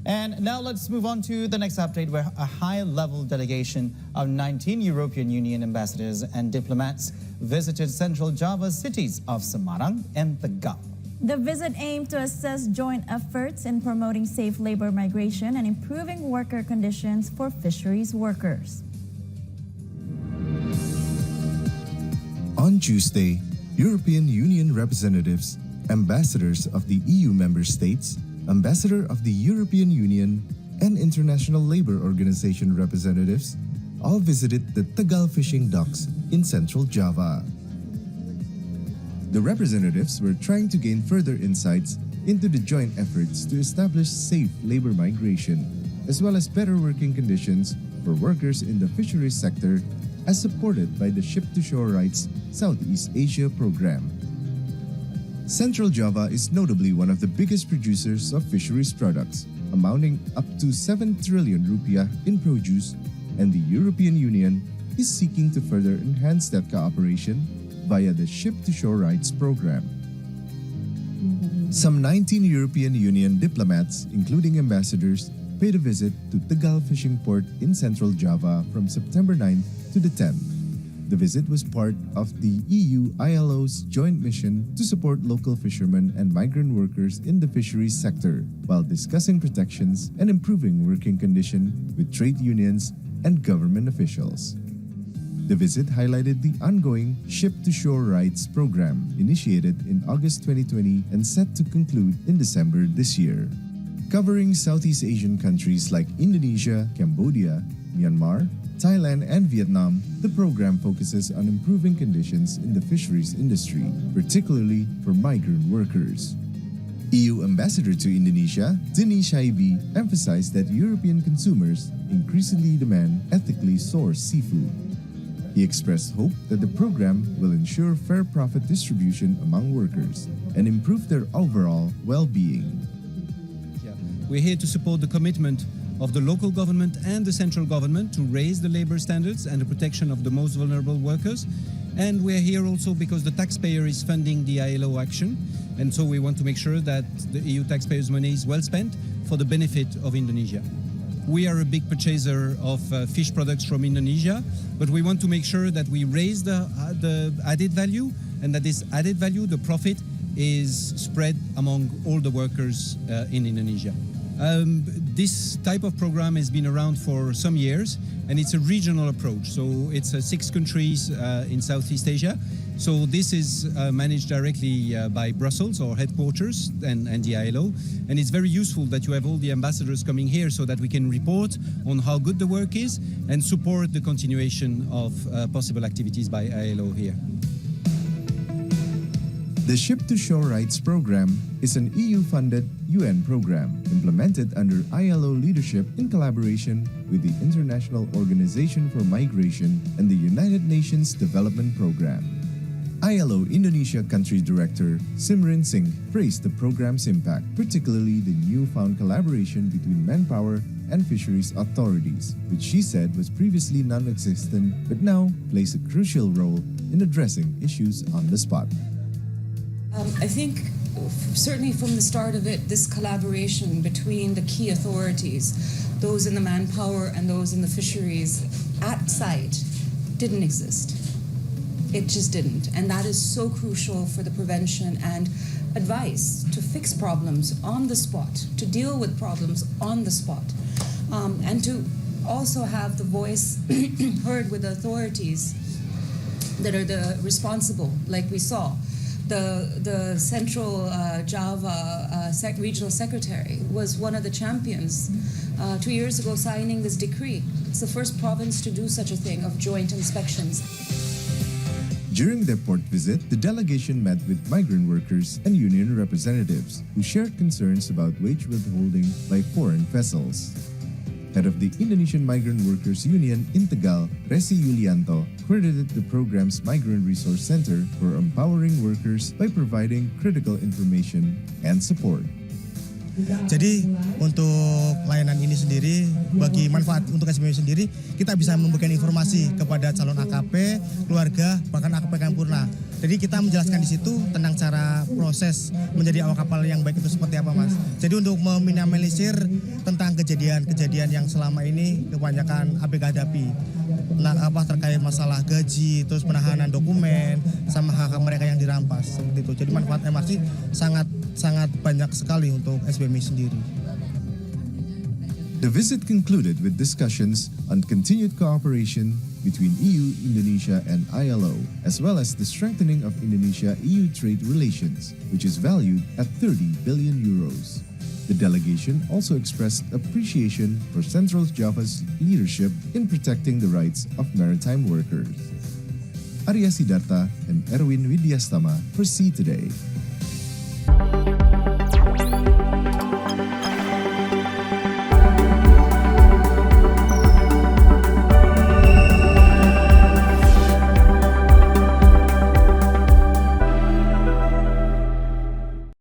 And now let's move on to the next update, where a high-level delegation of 19 European Union ambassadors and diplomats visited central Java cities of Semarang and Tegal. The visit aimed to assess joint efforts in promoting safe labor migration and improving worker conditions for fisheries workers. On Tuesday, European Union representatives, ambassadors of the EU member states, Ambassador of the European Union, and International Labour Organization representatives all visited the Tegal fishing docks in central Java. The representatives were trying to gain further insights into the joint efforts to establish safe labour migration, as well as better working conditions for workers in the fisheries sector, as supported by the Ship-to-Shore Rights Southeast Asia program. Central Java is notably one of the biggest producers of fisheries products, amounting up to 7 trillion rupiah in produce, and the European Union is seeking to further enhance that cooperation via the Ship-to-Shore Rights program. Some 19 European Union diplomats, including ambassadors, paid a visit to Tegal fishing port in central Java from September 9th to the 10th. The visit was part of the EU-ILO's joint mission to support local fishermen and migrant workers in the fisheries sector, while discussing protections and improving working conditions with trade unions and government officials. The visit highlighted the ongoing Ship-to-Shore Rights program, initiated in August 2020 and set to conclude in December this year. Covering Southeast Asian countries like Indonesia, Cambodia, Myanmar, Thailand, and Vietnam, the program focuses on improving conditions in the fisheries industry, particularly for migrant workers. EU Ambassador to Indonesia, Dini Shaibi, emphasized that European consumers increasingly demand ethically sourced seafood. He expressed hope that the program will ensure fair profit distribution among workers and improve their overall well-being. We're here to support the commitment of the local government and the central government to raise the labor standards and the protection of the most vulnerable workers. And we're here also because the taxpayer is funding the ILO action. And so we want to make sure that the EU taxpayers' money is well spent for the benefit of Indonesia. We are a big purchaser of fish products from Indonesia, but we want to make sure that we raise the added value, and that this added value, the profit, is spread among all the workers in Indonesia. This type of program has been around for some years, and it's a regional approach. So it's 6 countries in Southeast Asia. So this is managed directly by Brussels, or headquarters, and the ILO. And it's very useful that you have all the ambassadors coming here so that we can report on how good the work is and support the continuation of possible activities by ILO here. The Ship-to-Shore Rights program is an EU-funded UN program implemented under ILO leadership in collaboration with the International Organization for Migration and the United Nations Development Program. ILO Indonesia Country Director Simrin Singh praised the program's impact, particularly the newfound collaboration between manpower and fisheries authorities, which she said was previously non-existent but now plays a crucial role in addressing issues on the spot. I think certainly from the start of it, this collaboration between the key authorities, those in the manpower and those in the fisheries at site, didn't exist. It just didn't. And that is so crucial for the prevention and advice to fix problems on the spot, to deal with problems on the spot, and to also have the voice heard with the authorities that are the responsible, like we saw. The Central Java Regional Secretary was one of the champions 2 years ago signing this decree. It's the first province to do such a thing of joint inspections. During their port visit, the delegation met with migrant workers and union representatives who shared concerns about wage withholding by foreign vessels. Head of the Indonesian Migrant Workers Union in Tegal, Resi Yulianto, credited the program's Migrant Resource Center for empowering workers by providing critical information and support. Jadi untuk layanan ini sendiri, bagi manfaat untuk SME sendiri, kita bisa memberikan informasi kepada calon AKP, keluarga, bahkan AKP Kampurna Jadi kita menjelaskan di situ tentang cara proses menjadi awak kapal yang baik itu seperti apa, Mas. Jadi untuk meminimalisir tentang kejadian-kejadian yang selama ini kebanyakan ABK hadapi. Terkait masalah gaji, terus penahanan dokumen, sama hak-hak mereka yang dirampas seperti itu. Jadi manfaat MRC sangat banyak sekali untuk SBMI sendiri. The visit concluded with discussions on continued cooperation between EU, Indonesia, and ILO, as well as the strengthening of Indonesia-EU trade relations, which is valued at 30 billion euros. The delegation also expressed appreciation for Central Java's leadership in protecting the rights of maritime workers. Arya Sidarta and Erwin Widyastama for See Today.